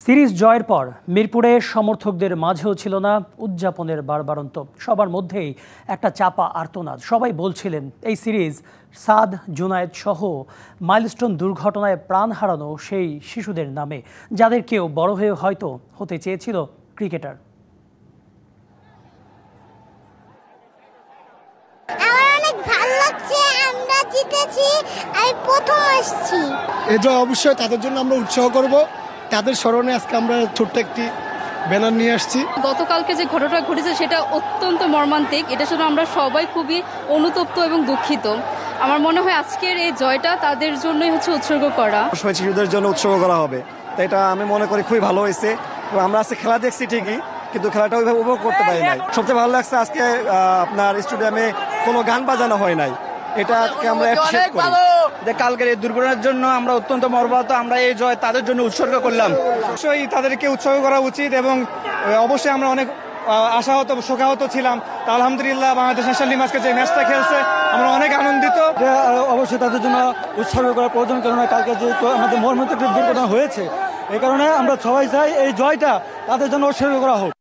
Series জয়ের পর মিরপুরে সমর্থকদের মাঝেও ছিল না উদযাপনের বারবারন্ত। সবার মধ্যেই একটা চাপা আর্তনাদ। সবাই বলছিলেন এই সিরিজ সাদ, জুনায়েদ সহ মাইলস্টোন দুর্ঘটনায় প্রাণ হারানো সেই শিশুদের নামে, যাদের কেউ বড় হয়ে হয়তো হতে চেয়েছিল ক্রিকেটার। এটা অবশ্যই তাদের জন্য আমরা উৎসাহ করব। তাদের স্মরণে আজকে আমরা ছোট্ট একটি ব্যানার নিয়ে আসছি। গতকালকে যে ঘটনা ঘটেছে সেটা অত্যন্ত মর্মান্তিক। এটা শুনে আমরা সবাই খুবই অনুতপ্ত এবং দুঃখিত। আমার মনে হয় আজকের এই জয়টা তাদের জন্যই উৎসর্গ করা, শিশুদের জন্য উৎসর্গ করা হবে। তাই এটা আমি মনে করি খুবই ভালো হয়েছে। আমরা আজকে খেলা দেখছি ঠিকই, কিন্তু খেলাটা ওইভাবে উপভোগ করতে পারি নাই। সবচেয়ে ভালো লাগছে আজকে আপনার স্টেডিয়ামে কোনো গান বাজানো হয় নাই। এটাকে আমরা অ্যাপ্রিশিয়েট করি। কালকের এই দুর্ঘটনার জন্য আমরা অত্যন্ত মর্মাহত। আমরা এই জয় তাদের জন্য উৎসর্গ করলাম। অবশ্যই তাদেরকে উৎসর্গ করা উচিত এবং অবশ্যই আমরা অনেক আশাহত শোকাহত ছিলাম। তা আলহামদুলিল্লাহ বাংলাদেশ ন্যাশনাল টিম আজকে যে ম্যাচটা খেলছে আমরা অনেক আনন্দিত। অবশ্যই তাদের জন্য উৎসর্গ করা প্রয়োজন, কেননা কালকে যেহেতু আমাদের মর্মান্তিক দুর্ঘটনা হয়েছে, এই কারণে আমরা সবাই চাই এই জয়টা তাদের জন্য উৎসর্গ করা হোক।